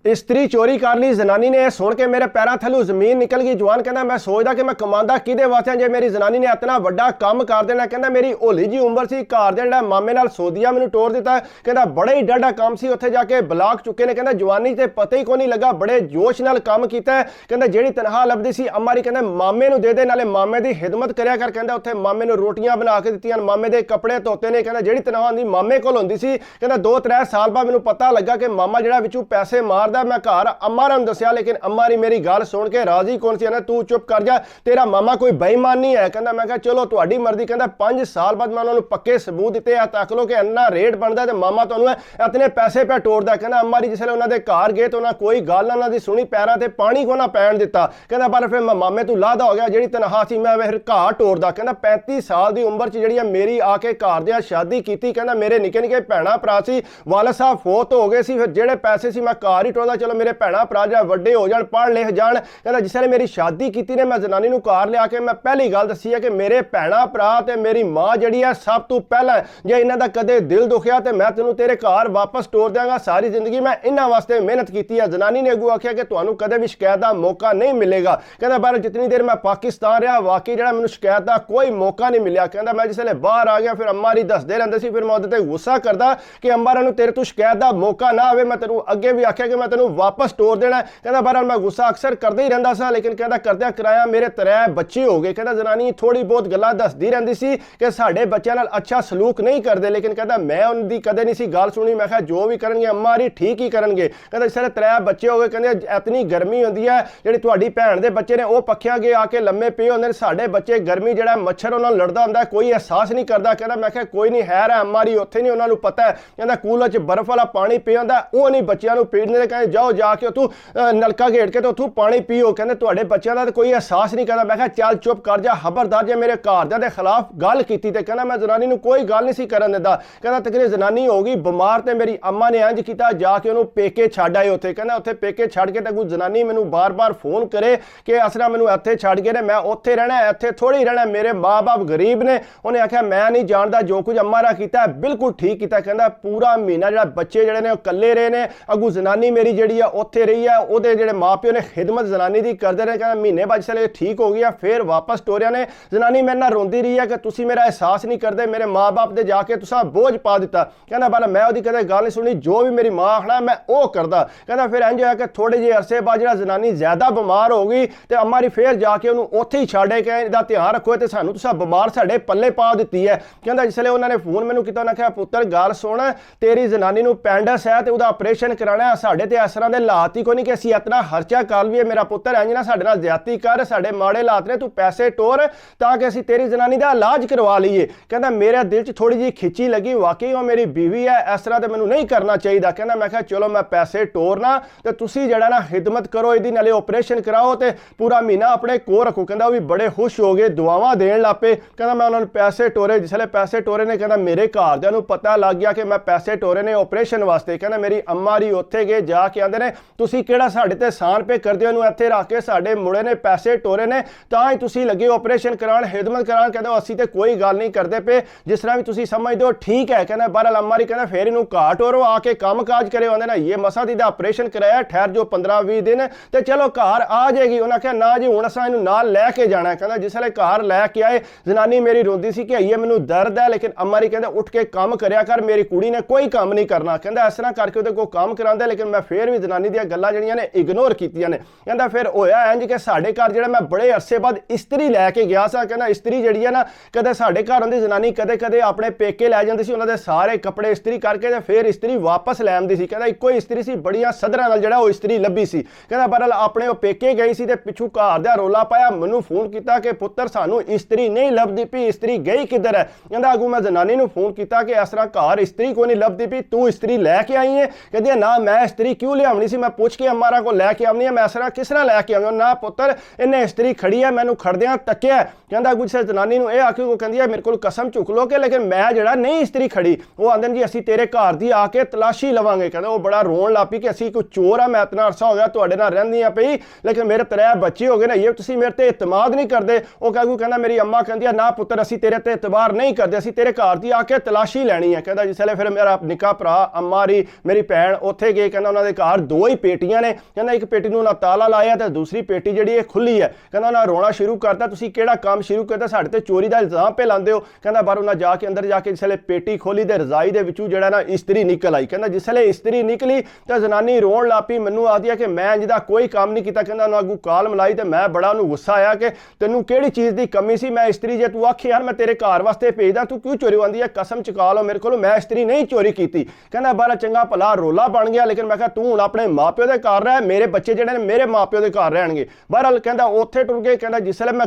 इस्त्री चोरी कर ली। जनानी ने सुन के मेरे पैरों थल्लों जमीन निकल गई। जवान कहना मैं सोचदा कि मैं कमांदा किहदे वास्ते जे मेरी जनानी ने इतना वड्डा काम कर देना। कहना मेरी होली जी उम्र सी, घर दे जिहड़ा मामे नाल सौदिया मैनूं टोर दिता। कहना बड़ा ही डाढा काम सी, उत्थे जाके ब्लाक चुके ने। कहना जवानी ते पता ही कोई नहीं लगा, बड़े जोश नाल काम कीता है। कहना जिहड़ी तनख्वाह लभदी सी अम्मा री कहना मामे नूं दे दे, नाले मामे दी खिदमत करया कर। कहना उत्थे मामे नूं रोटियां बना के दित्तियां, मामे दे कपड़े धोते ने। कहना जिहड़ी तनख्वाह आंदी मामे कोल हुंदी सी। कहना 2-3 साल बाद मैनूं पता लगा कि मामा जिहड़ा विचों पैसे मारदा। मैं घर अम्मा नूं दस्सिया, लेकिन अम्मा री मेरी गल सुन के राजी कौन सी। तू चुप कर जा, तेरा मामा कोई बेईमान नहीं है। कहना मैं कहा चलो तुहाडी मर्जी। कहना 5 साल बाद मैं उन्होंने पक्के सबूत दिते आ, तक लो कि इन्ना रेट बनता तो मामा तुहानूं इतने पैसे पे टोरदा। कहना अम्मा जी जिसले उन्होंने घर गए तो उन्हें कोई गल उन्हों की सुनी, पैरों से पानी को ना पैन दिता। कहना पर फिर मैं मामे तू लादा हो गया, जी तनख्वाह सी मैं फिर घर टोरदा। कहना 35 साल की उम्र च जी मेरी आके घर दे शादी की। कहना मेरे निके निके भैणा भरा सी, वालद साहब फोत हो गए सी, फिर जेड़े पैसे सी मैं घर ही टोरदा, चलो मेरे भैणा भरा जो वड्डे हो जान, पढ़ लिख जान। कहना जिसले मेरी शादी की ने मैं जनानी नूं घर लिया के मैं पहली गल दसी है कि मेरे भैणा भरा ते मेरी मां जिहड़ी है सब तो पहला जे इन्हां दा कदे दिल दुखिया तो मैं तेनों तेरे घर वापस टोर देंगा। सारी जिंदगी मैं इन्हां वास्ते मेहनत की है। जनानी ने अगू आख्या कि तुहानूं कदे भी शिकायत का मौका नहीं मिलेगा। कहना पर जितनी देर मैं पाकिस्तान रहा वाकई जिहड़ा मैनूं शिकायत का कोई मौका नहीं मिलिया। कहना मैं जिसले बाहर आ गया फिर अम्मा री दसदे रहिंदे सी, फिर मैं उहदे ते गुस्सा करदा कि अम्मा नूं तेरे तो शिकायत का मौका ना आवे, मैं तेनों अगे भी आख्या कि मैं तेनों वापस टोर देना। कहना बहरहाल मैं गुस्सा अक्सर करदा ही रहिंदा सा, लेकिन कहना करदे कराया मेरे 3 बच्चे हो गए। कहना जनानी थोड़ी बहुत गल्लां दसदी रहिंदी सी कि साडे बच्चों नाल अच्छा सलूक नहीं करते, लेकिन कहता मैं उनकी कदे नहीं सी गल सुनी। मैं कहा जो भी करनगे अम्मा री ठीक ही करनगे। कहता जिस 3 बच्चे हो गए, कहते इतनी गर्मी होंदी है, जिहड़ी तुहाडी भैण दे बच्चे ने वो पक्खियां अगे आके लम्मे पे होंदे ने, साडे बच्चे गर्मी जिहड़ा मच्छर उन्हां लड़दा हुंदा कोई एहसास नहीं करदा। कहता मैं कहा कोई नहीं है अम्मा री उत्थे नहीं, उन्हां नूं पता है। कहता कूलर च बर्फ वाला पानी पे हुंदा वो नहीं बच्चों नूं पीड़ने। कहते जाओ जाके तू नलका घेड़ के तो उत्थों पानी पीओ। कहते तुहाडे बच्चों का तो कोई एहसास नहीं करदा। मैं कहा चल चुप कर जा, खबरदार जे मेरे घरदियां दे खिलाफ गल कीती ते कहना मैं जनानी नूं कोई गल नहीं सी करन दिंदा। कहना तकरीबन जनानी हो गई बीमार ते मेरी अम्मा ने इंज कीता जाके उन्होंने पेके छड्ड आए उत्थे। कहना उत्थे पेके छड्ड के ते कोई जनानी मैनूं बार बार फोन करे कि असरा मैनूं इत्थे छड्ड गए ने, मैं उत्थे रहना, इत्थे थोड़ी रहना, मेरे माँ बाप गरीब ने। उन्हें आख्या मैं नहीं जानदा जो कुछ अम्मा रा कीता बिल्कुल ठीक कीता। कहना पूरा महीना जिहड़ा बच्चे जिहड़े ने कल्ले रहे ने, अगू जनानी मेरी जिहड़ी है उत्थे रही है, उहदे जिहड़े माँ प्यो ने खिदमत जनानी दी करदे रहे। कहना महीने बाद जिसले ठीक हो गया फिर वापस टोरिया ने। जनानी मेरे नाल रोंदी रही है कि तुसीं मेरा एहसास नहीं करते, मेरे माँ बाप दे जाके तुसां बोझ पा दिता। कहना बाला मैं उहदी कदे गल नहीं सुनी, जो भी मेरी माँ आखना मैं वो करदा। कहना फिर इंज होया कि थोड़े जे अरसे बाद जिहड़ा जनानी ज्यादा बीमार हो गई ते अम्मा री फिर जाके उन्होंने उत्थे ही छड्ड के इहदा ध्यान रखो ते सानूं तुसां बीमार साडे पल्ले पा दित्ती है। कहंदा जिसले उन्होंने फोन मैनूं कीता उन्हें कहा पुत्तर गल सुन, तेरी जनानी नूं पेंडस है ते उहदा ऑपरेशन कराना है, साडे ते इस तरह दे हालात ही कोई नहीं कि असीं इतना खर्चा कर लईए। मेरा पुत्तर इंज ना साडे नाल ज्यादती कर, साडे माड़े हालात ने, तू पैसे टोर तां कि असीं तेरी जनानी दा इलाज करवा लीए। कहंदा मेरे दिल च थोड़ी जी खिची लगी, वाकई वो मेरी बीवी है, इस तरह तो मैनूं नहीं करना चाहिए। कहना मैं कहा चलो मैं पैसे टोरना ते तुसीं जिहड़ा ना खिदमत करो, इहदी नाले ऑपरेशन कराओ ते पूरा महीना अपने कोल रखो। कहंदा वो भी बड़े खुश हो गए, दुआवां देण लग पे। कहंदा मैं उन्होंने पैसे टोरे, जिसले पैसे टोरे ने कहंदा मेरे घरदियां नूं पता लग गया कि मैं पैसे टोरे ने ऑपरेशन वास्ते। कहंदा मेरी अम्मा री उत्थे गए जाके आंदे ने तुसीं किहड़ा साडे ते सान पे करदे हो, इत्थे रख के साडे मुंडे ने पैसे टोरे ने तां ही तुसीं लगे ऑपरेशन कराण खिदमत कराण। कहंदा असीं ते कोई गल नहीं करदे पे, जिस तरह भी तुसीं समझदे हो ठीक है। कहना बहरहाल अम्मा री कहना फिर इनू घर टोरो, आके काम काज करे। आंदे ना ये मसा दी ऑपरेशन कराया, ठहर जो 15-20 दिन ते चलो घर आ जाएगी। उन्हें कहा ना जी हुण असां इनू नाल लैके जाना। कहना जिसले घर लैके आए जनानी मेरी रोंदी सी कि ये मैनू दर्द है, लेकिन अम्मा री कहंदे उठ के काम करया कर, मेरी कुड़ी ने कोई काम नहीं करना। कहंदा इस तरह करके उहदे कोल काम करांदे, लेकिन मैं फिर भी जनानी दी गल्लां जिहड़ियां ने इग्नोर कीतियां ने। कहंदा फिर होया इंज कि साडे घर जिहड़ा मैं बड़े अरसे बाद इस्त्री लैके गया सा। कहंदा इस्त्री जिहड़ी है ना कदे साडे घर आंदी जनानी कदे कदे अपने पेके लै जांदी सी, उन्हां दे सारे कपड़े इस्त्री करके ते फिर इस्त्री वापस लै आंदी सी। कहंदा इक्को इस्त्री सी, बड़ियां सदरां नाल जिहड़ा इस्त्री लभी सी। कहंदा बहरहाल अपने वो पेके गई सी ते पिछू घर दा रौला पाया, मैनूं फोन कीता कि पुत्तर सानूं इस्त्री नहीं लभदी पई, इस्त्री गई किधर है। कहंदा अगू मैं जनानी नूं फोन कीता कि इस तरह घर इस्त्री कोई नहीं लभदी पई, तू इस्त्री लैके आई है। कहंदी ना मैं इस्त्री क्यों लियावनी सी, मैं पुछ के अम्मा को लैके आवनी है, मैं इस तरह किस तरह लैके आवां। ना पुत्तर इन्हें इस्त्री खड़ी है, मैनूं खड़दियां तक्किया। कहंदा अगू जिस जनानी नूं इह आखी, कहंदी है मेरे कोल कसम चुक लो कि लेकिन मैं जिहड़ा नहीं इस्त्री खड़ी। वो आंदे जी असीं तेरे घर दी आके तलाशी लवांगे। कहंदा वो बड़ा रोण लग पई कि असीं कोई चोर आ, मैं इतना अरसा हो गया तुहाडे नाल रहिंदी पई, लेकिन मेरे 3 बच्चे हो गए ना, ये तुसीं मेरे ते इतमाद नहीं करदे। वो कहंदा मेरी अम्मा कहंदी है ना पुत्तर असीं तेरे ते इतबार नहीं करदे, असीं तेरे घर दी आके तलाशी लैनी है। कहंदा जिसले फिर मेरा निक्का भरा अम्मा री मेरी भैन उत्थे गए, कहंदा उन्हां दे ਦੇ ਘਰ ਦੋ ਹੀ ਪੇਟੀਆਂ ਨੇ, ਕਹਿੰਦਾ ਇੱਕ ਪੇਟੀ ਨੂੰ ਉਹਨਾਂ ਤਾਲਾ ਲਾਇਆ ਤੇ ਦੂਸਰੀ ਪੇਟੀ ਜਿਹੜੀ ਇਹ ਖੁੱਲੀ ਹੈ। ਕਹਿੰਦਾ ਉਹਨਾਂ ਰੋਣਾ ਸ਼ੁਰੂ ਕਰਤਾ, ਤੁਸੀਂ ਕਿਹੜਾ ਕੰਮ ਸ਼ੁਰੂ ਕਰਤਾ, ਸਾਡੇ ਤੇ ਚੋਰੀ ਦਾ ਇਲਜ਼ਾਮ ਪੇ ਲਾਉਂਦੇ ਹੋ। ਕਹਿੰਦਾ ਬਾਹਰ ਉਹਨਾਂ ਜਾ ਕੇ ਅੰਦਰ ਜਾ ਕੇ ਜਿਸ ਵੇਲੇ ਪੇਟੀ ਖੋਲੀ ਤੇ ਰਜ਼ਾਈ ਦੇ ਵਿੱਚੋਂ ਜਿਹੜਾ ਨਾ ਇਸਤਰੀ ਨਿਕਲ ਆਈ। ਕਹਿੰਦਾ ਜਿਸ ਵੇਲੇ ਇਸਤਰੀ ਨਿਕਲੀ ਤਾਂ ਜ਼ਨਾਨੀ ਰੋਣ ਲੱਗ ਪਈ, ਮੈਨੂੰ ਆਖਦੀ ਹੈ ਕਿ ਮੈਂ ਜਿਹਦਾ ਕੋਈ ਕੰਮ ਨਹੀਂ ਕੀਤਾ। ਕਹਿੰਦਾ ਉਹਨਾਂ ਅੱਗੂ ਕਾਲ ਮਲਾਈ ਤੇ ਮੈਂ ਬੜਾ ਉਹਨੂੰ ਗੁੱਸਾ ਆਇਆ ਕਿ ਤੈਨੂੰ ਕਿਹੜੀ ਚੀਜ਼ ਦੀ ਕਮੀ ਸੀ, ਮੈਂ ਇਸਤਰੀ ਜੇ ਤੂੰ ਆਖੇ ਯਾਰ ਮੈਂ ਤੇਰੇ ਘਰ ਵਾਸਤੇ ਭੇਜਦਾ ਤੂੰ ਕਿਉਂ ਚੋਰੀ ਆਉਂਦੀ ਹੈ, ਕਸਮ ਚੁਕਾ ਲਓ ਮੇਰੇ ਕੋਲੋਂ ਮੈਂ ਇਸਤਰੀ ਨਹੀਂ ਚੋਰੀ ਕੀਤੀ। ਕਹਿੰਦਾ ਬਾਹਰ ਚੰਗਾ ਭਲਾ ਰੋਲਾ ਬਣ ਗਿਆ, ਲੇਕਿਨ ਮੈਂ ਕਿਹਾ ਤੂੰ ਹੁਣ ਆਪਣੇ ਮਾਪਿਓ ਦੇ ਘਰ ਰਹਿ, ਮੇਰੇ ਬੱਚੇ ਜਿਹੜੇ ਨੇ ਮੇਰੇ ਮਾਪਿਓ ਦੇ ਘਰ ਰਹਿਣਗੇ। ਬਹਰਹਾਲ ਕਹਿੰਦਾ ਉੱਥੇ ਟੁਰ ਗਏ। ਕਹਿੰਦਾ ਜਿਸ ਵੇਲੇ ਮੈਂ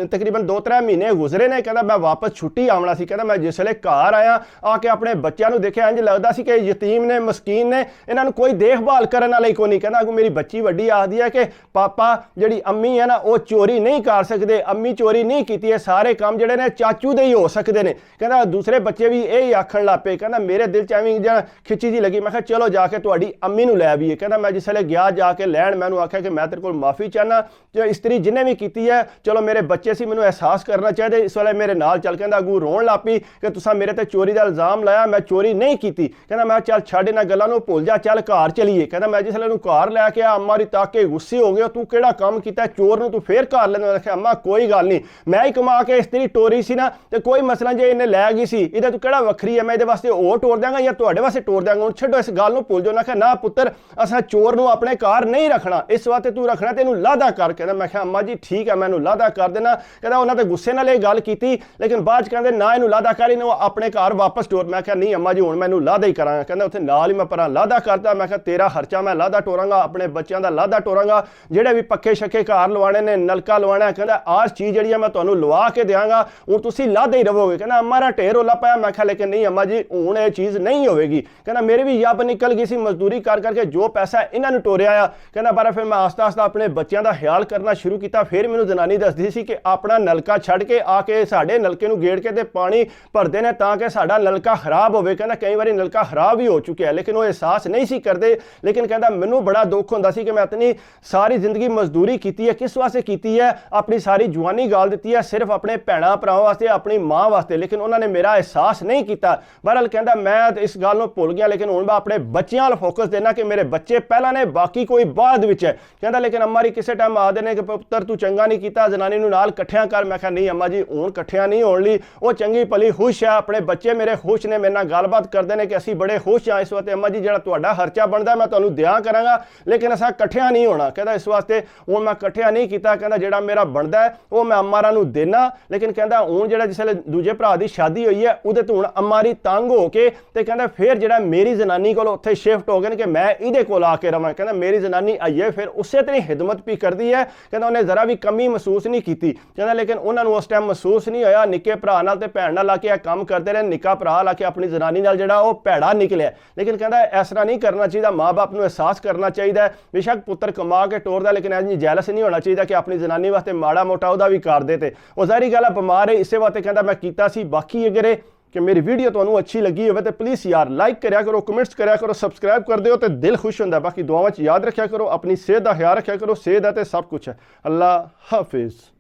ਤਕਰੀਬਨ 2-3 ਮਹੀਨੇ ਗੁਜ਼ਰੇ ਨੇ, ਕਹਿੰਦਾ ਮੈਂ ਵਾਪਸ ਛੁੱਟੀ ਆਉਣਾ ਸੀ। ਕਹਿੰਦਾ ਮੈਂ ਜਿਸ ਵੇਲੇ ਘਰ ਆਇਆ ਆ ਕੇ ਆਪਣੇ ਬੱਚਿਆਂ ਨੂੰ ਦੇਖਿਆ, ਇੰਜ ਲੱਗਦਾ ਸੀ ਕਿ ਯਤੀਮ ਨੇ, ਮਸਕੀਨ ਨੇ, ਇਹਨਾਂ ਨੂੰ ਕੋਈ ਦੇਖਭਾਲ ਕਰਨ ਵਾਲਾ ਹੀ ਕੋਈ ਨਹੀਂ। ਕਹਿੰਦਾ ਮੇਰੀ ਬੱਚੀ ਵੱਡੀ ਆਖਦੀ ਹੈ ਕਿ ਪਾਪਾ ਜਿਹੜੀ ਅੰਮੀ ਹੈ ਨਾ ਉਹ ਚੋਰੀ ਨਹੀਂ ਕਰ ਸਕਦੇ, ਅੰਮੀ ਚੋਰੀ ਨਹੀਂ ਕੀਤੀ ਹੈ, ਸਾਰੇ ਕੰਮ ਜਿਹੜੇ ਨੇ ਚਾਚੂ ਦੇ ਹੀ ਹੋ ਸਕਦੇ ਨੇ। ਕਹਿੰਦਾ ਦੂਸਰੇ ਬੱਚੇ ਵੀ ਇਹ ਹੀ ਆਖਣ ਲੱਗ ਪਏ। ਕਹਿੰਦਾ ਮੇਰੇ ਦਿਲ 'ਚ ਐਵੇਂ ਜਾਂ ਖਿੱਚੀ ਜੀ ਲੱਗੀ, ਮੈਂ ਕਿਹਾ ਚਲੋ ਜਾ ਕੇ ਤੁਹਾਡੀ ਅੰਮੀ ਨੂੰ ਲੈ ਆਈਏ। ਕਹਿੰਦਾ ਮੈਂ ਜਿਸ ਵੇਲੇ ਗਿਆ ਜਾ ਕੇ ਲੈਣ, ਮੈਨੂੰ ਆਖਿਆ ਕਿ ਮੈਂ ਤੇਰੇ ਕੋਲ ਮਾਫੀ ਚਾਹਨਾ, ਜੋ ਇਸਤਰੀ ਜਿਹਨੇ ਵੀ ਕੀਤੀ ਹੈ, ਚਲੋ ਮੇਰੇ ਬੱਚੇ ਸੀ, ਮੈਨੂੰ ਅਹਿਸਾਸ ਕਰਨਾ ਚਾਹੀਦਾ, ਇਸ ਵੇਲੇ ਮੇਰੇ ਨਾਲ ਚੱਲ। ਕਹਿੰਦਾ ਅੱਗੂ ਰੋਣ ਲੱਗ ਪਈ ਕਿ ਤੁਸੀਂ ਮੇਰੇ ਤੇ ਚੋਰੀ ਦਾ ਇਲਜ਼ਾਮ ਲਾਇਆ, ਮੈਂ ਚੋਰੀ ਨਹੀਂ ਕੀਤੀ। ਕਹਿੰਦਾ ਮੈਂ ਚੱਲ ਛੱਡ ਇਹਨਾਂ ਗੱਲਾਂ ਨੂੰ, ਭੁੱਲ ਜਾ, ਚੱਲ ਘਰ ਚਲੀਏ। ਕਹਿੰਦਾ ਮੈਂ ਜਿਸ ਵੇਲੇ ਨੂੰ ਘਰ ਲੈ ਕੇ ਆ, ਅੰਮਾ ਦੀ ਤਾਕ ਕੇ ਗੁੱਸੇ ਹੋ ਗਏ, ਤੂੰ ਕਿਹੜਾ ਕੰਮ ਕੀਤਾ, ਚੋਰ ਨੂੰ ਤੂੰ ਫੇਰ ਘਰ ਲੈਂਦਾ। ਮੈਂ ਕਿਹਾ ਅੰਮਾ ਕੋਈ ਗੱਲ ਨਹੀਂ, ਮੈਂ ਹੀ ਕਮਾ ਕੇ ਇਸਤਰੀ ਟੋਰੀ ਸੀ ਨਾ, ਤੇ ਕੋਈ ਮਸਲਾ ਜੇ ਇਹਨੇ ਲੈ ਗਈ ਸੀ ਇਹਦਾ ਤੂੰ ਕਿਹੜਾ ਵੱਖਰੀ ਹੈ, ਮੈਂ ਇਹਦੇ ਵਾਸਤੇ ਹੋਰ ਟੋਰ ਦਿਆਂਗਾ ਜਾਂ ਤੁਹਾਡੇ ਵਾਸਤੇ ਟੋਰ ਦਿਆਂਗਾ, ਹੁਣ ਛੱਡੋ ਇਸ ਗੱਲ ਨੂੰ, ਭੁੱਲ ਜਾਓ। ਮੈਂ ਕਿਹਾ ਨਾ ਪੁੱਤਰ ਅਸਾਂ ਚੋਰ ਨੂੰ ਆਪਣੇ ਘਰ ਨਹੀਂ ਰੱਖਣਾ, ਇਸ ਵਾਸਤੇ ਤੂੰ ਰੱਖਣਾ ਤੇ ਇਹਨੂੰ ਲਾਦਾ ਕਰ। ਕਹਿੰਦਾ ਮੈਂ ਕਿਹਾ ਅੰਮਾ ਜੀ ਠੀਕ ਹੈ ਮੈਨੂੰ ਲਾਦਾ ਕਰ ਦੇਣਾ। ਕਹਿੰਦਾ ਉਹਨਾਂ ਤੇ ਗੁੱਸੇ ਨਾਲ ਇਹ ਗੱਲ ਕੀਤੀ, ਲੇਕਿਨ ਬਾਅਦ ਚ ਕਹਿੰਦੇ ਨਾ ਇਹਨੂੰ ਲਾਦਾ ਕਰ, ਇਹਨੂੰ ਆਪਣੇ ਘਰ ਵਾਪਸ ਟੋਰ। ਮੈਂ ਕਿਹਾ ਨਹੀਂ ਅੰਮਾ ਜੀ ਹੁਣ ਮੈਨੂੰ ਲਾਦਾ ਹੀ ਕਰਾਂਗਾ। ਕਹਿੰਦਾ ਉੱਥੇ ਨਾਲ ਹੀ ਮੈਂ ਪਰਾਂ ਲਾਦਾ ਕਰਤਾ। ਮੈਂ ਕਿਹਾ ਤੇਰਾ ਖਰਚਾ ਮੈਂ ਲਾਦਾ ਟੋਰਾਂਗਾ, ਆਪਣੇ ਬੱਚਿਆਂ ਦਾ ਲਾਦਾ ਟੋਰਾਂਗਾ, ਜਿਹੜੇ ਵੀ ਪੱਕੇ ਸ਼ੱਕੇ ਘਰ ਲਵਾਣੇ ਨੇ, ਨਲਕਾ ਲਵਾਣਾ, ਕਹਿੰਦਾ ਆਹ ਚੀਜ਼ ਜਿਹੜੀ ਆ ਮੈਂ ਤੁਹਾਨੂੰ ਲਵਾ ਕੇ ਦਿਆਂਗਾ, ਹੁਣ ਤੁਸੀਂ ਲਾਦੇ ਹੀ ਰਹੋਗੇ। ਕਹਿੰਦਾ ਅੰਮਾ ਦਾ ਢੇਰ ਰੋਲਾ ਪਾਇਆ। ਮੈਂ ਕਿਹਾ ਲੇਕਿਨ ਨਹੀਂ ਅੰਮਾ ਜੀ ਹੁਣ ਇਹ ਚੀਜ਼ ਨਹੀਂ ਹੋਵੇਗੀ। ਕਹਿੰਦਾ ਮੇਰੇ ਵੀ ਯੱਬ ਨਿਕਲ ਗਈ ਸੀ ਮਜ਼ਦੂਰੀ ਕਰ ਕਰਕੇ, ਜੋ ਪੈਸਾ ਇਹਨਾਂ ਨੂੰ ਟੋਰਿਆ ਆ। ਕਹਿੰਦਾ ਬਾਰਾ ਫਿਰ ਮੈਂ ਆਸਤਾ ਆਸਤਾ ਆਪਣੇ ਬੱਚਿਆਂ ਦਾ ਖਿਆਲ ਕਰਨਾ ਸ਼ੁਰੂ ਕੀਤਾ। ਫਿਰ ਮੈਨੂੰ ਜਨਾਨੀ ਦੱਸਦੀ ਸੀ ਕਿ ਆਪਣਾ ਨਲਕਾ ਛੱਡ ਕੇ ਆ ਕੇ ਸਾਡੇ ਨਲਕੇ ਨੂੰ ਗੇੜ ਕੇ ਤੇ ਪਾਣੀ ਭਰਦੇ ਨੇ ਤਾਂ ਕਿ ਸਾਡਾ ਨਲਕਾ ਖਰਾਬ ਹੋਵੇ। ਕਹਿੰਦਾ ਕਈ ਵਾਰੀ ਨਲਕਾ ਖਰਾਬ ਵੀ ਹੋ ਚੁੱਕਿਆ, ਲੇਕਿਨ ਉਹ ਅਹਿਸਾਸ ਨਹੀਂ ਸੀ ਕਰਦੇ। ਲੇਕਿਨ ਕਹਿੰਦਾ ਮੈਨੂੰ ਬੜਾ ਦੁੱਖ ਹੁੰਦਾ ਸੀ ਕਿ ਮੈਂ ਇਤਨੀ ਸਾਰੀ ਜ਼ਿੰਦਗੀ ਮਜ਼ਦੂਰੀ ਕੀਤੀ ਹੈ, ਕਿਸ ਵਾਸਤੇ ਕੀਤੀ ਹੈ, ਆਪਣੀ ਸਾਰੀ ਜਵਾਨੀ ਗਾਲ ਦਿੱਤੀ ਹੈ ਸਿਰਫ ਆਪਣੇ ਭੈਣਾਂ ਭਰਾਵਾਂ ਵਾਸਤੇ, ਆਪਣੀ ਮਾਂ ਵਾਸਤੇ, ਲੇਕਿਨ ਉਹਨਾਂ ਨੇ ਮੇਰਾ ਅਹਿਸਾਸ ਨਹੀਂ ਕੀਤਾ। ਬਹਰਹਾਲ ਕਹਿੰਦਾ ਮੈਂ ਇਸ ਗੱਲ ਨੂੰ ਭੁੱਲ ਗਿਆ, ਲੇਕਿਨ ਹੁਣ ਮੈਂ ਆਪਣੇ ਬੱਚਿਆਂ ਵੱਲ ਫੋਕਸ ਦੇਣਾ ਕਿ ਮੇਰੇ ਬੱਚੇ ਪਹਿਲਾਂ ਨੇ, ਬਾਕੀ ਕੋਈ ਬਾਅਦ ਵਿੱਚ ਹੈ। ਕਹਿੰਦਾ ਲੇਕਿਨ ਅੰਮਾ ਜੀ ਕਿਸੇ ਟਾਈਮ ਆਖਦੇ ਨੇ ਕਿ ਪੁੱਤਰ ਤੂੰ ਚੰਗਾ ਨਹੀਂ ਕੀਤਾ, ਜਨਾਨੀ ਨੂੰ ਨਾਲ ਇਕੱਠਿਆਂ ਕਰ। ਮੈਂ ਕਿਹਾ ਨਹੀਂ ਅੰਮਾ ਜੀ ਹੁਣ ਇਕੱਠਿਆਂ ਨਹੀਂ ਹੋਣ ਲਈ, ਉਹ ਚੰਗੀ ਭਲੀ ਖੁਸ਼ ਹੈ, ਆਪਣੇ ਬੱਚੇ ਮੇਰੇ ਖੁਸ਼ ਨੇ, ਮੇਰੇ ਨਾਲ ਗੱਲਬਾਤ ਕਰਦੇ ਨੇ ਕਿ ਅਸੀਂ ਬੜੇ ਖੁਸ਼ ਹਾਂ। ਇਸ ਵਾਸਤੇ ਅੰਮਾ ਜੀ ਜਿਹੜਾ ਤੁਹਾਡਾ ਖਰਚਾ ਬਣਦਾ ਮੈਂ ਤੁਹਾਨੂੰ ਦਿਆਂ ਕਰਾਂਗਾ, ਲੇਕਿਨ ਅਸਾਂ ਇਕੱਠਿਆਂ ਨਹੀਂ ਹੋਣਾ। ਕਹਿੰਦਾ ਇਸ ਵਾਸਤੇ ਹੁਣ ਮੈਂ ਇਕੱਠਿਆਂ ਨਹੀਂ ਕੀਤਾ। ਕਹਿੰਦਾ ਜਿਹੜਾ ਮੇਰਾ ਬਣਦਾ ਹੈ ਉਹ ਮੈਂ ਅੰਮਾਰਾਂ ਨੂੰ ਦੇਣਾ, ਲੇਕਿਨ ਕਹਿੰਦਾ ਹੁਣ ਜਿਹੜਾ ਜਿਸ ਵੇਲੇ ਦੂਜੇ ਭਰਾ ਦੀ ਸ਼ਾਦੀ ਹੋਈ ਹੈ ਉਹਦੇ ਤੋਂ ਹੁਣ ਅੰਮਾਰੀ ਤੰਗ ਹੋ ਕੇ ਤੇ ਕਹਿੰਦਾ ਫਿਰ ਜਿਹੜਾ ਮੇਰੀ ਜਨਾਨੀ ਕੋਲ ਉੱਥੇ ਸ਼ਿਫਟ ਹੋ ਗਏ ਨੇ ਕਿ ਮੈਂ ਇਹਦੇ ਕੋਲ ਆ ਕੇ ਰਵਾਂ। ਕਹਿੰਦਾ ਮੇਰੀ ਜਨਾਨੀ ਆਈਏ ਫਿਰ ਉਸੇ ਤਰ੍ਹਾਂ ਹਿਦਮਤ ਵੀ ਕਰਦੀ ਹੈ। ਕਹਿੰਦਾ ਉਹਨੇ ਜ਼ਰਾ ਵੀ ਕਮੀ ਮਹਿਸੂਸ ਨਹੀਂ ਕੀਤੀ। ਕਹਿੰਦਾ ਲੇਕਿਨ ਉਹਨਾਂ ਨੂੰ ਉਸ ਟਾਈਮ ਮਹਿਸੂਸ ਨਹੀਂ ਹੋਇਆ, ਨਿੱਕੇ ਭਰਾ ਨਾਲ ਤੇ ਭੈਣ ਨਾਲ ਲਾ ਕੇ ਇਹ ਕੰਮ ਕਰਦੇ ਰਹੇ, ਨਿੱਕਾ ਭਰਾ ਲਾ ਕੇ ਆਪਣੀ ਜਨਾਨੀ ਨਾਲ ਜਿਹੜਾ ਉਹ ਭੈੜਾ ਨਿਕਲਿਆ। ਲੇਕਿਨ ਕਹਿੰਦਾ ਇਸ ਤਰ੍ਹਾਂ ਨਹੀਂ ਕਰਨਾ ਚਾਹੀਦਾ, ਮਾਂ ਬਾਪ ਨੂੰ ਅਹਿਸਾਸ ਕਰਨਾ ਚਾਹੀਦਾ, ਬੇਸ਼ੱਕ ਪੁੱਤਰ ਕਮਾ ਕੇ ਟੋਰਦਾ, ਲੇਕਿਨ ਇੰਜ ਜੈਲਸ ਨਹੀਂ ਹੋਣਾ ਚਾਹੀਦਾ ਕਿ ਆਪਣੀ ਜਨਾਨੀ ਵਾਸਤੇ ਮਾੜਾ ਮੋਟਾ ਉਹਦਾ ਵੀ ਕਰ ਦੇ। ਤੇ ਉਹ ਜ਼ਾਹਰੀ ਗੱਲ ਹੈ ਬਿਮਾਰ ਹੈ, ਇਸੇ ਵਾਸਤੇ ਕਹਿੰਦਾ ਮੈਂ ਕੀਤਾ ਸੀ। ਬਾਕੀ ਅਗਰ ਕਿ ਮੇਰੀ ਵੀਡੀਓ ਤੁਹਾਨੂੰ ਅੱਛੀ ਲੱਗੀ ਹੋਵੇ ਤੇ ਪਲੀਜ਼ ਯਾਰ ਲਾਈਕ ਕਰਿਆ ਕਰੋ, ਕਮੈਂਟਸ ਕਰਿਆ ਕਰੋ, ਸਬਸਕ੍ਰਾਈਬ ਕਰ ਦਿਓ ਤੇ ਦਿਲ ਖੁਸ਼ ਹੁੰਦਾ। ਬਾਕੀ ਦੁਆਵਾਂ 'ਚ ਯਾਦ ਰੱਖਿਆ ਕਰੋ, ਆਪਣੀ ਸਿਹਤ ਦਾ ਖਿਆਲ ਰੱਖਿਆ ਕਰੋ, ਸਿਹਤ ਹੈ ਤੇ ਸਭ ਕੁਝ ਹੈ। ਅੱਲਾ ਹਾਫਿਜ਼।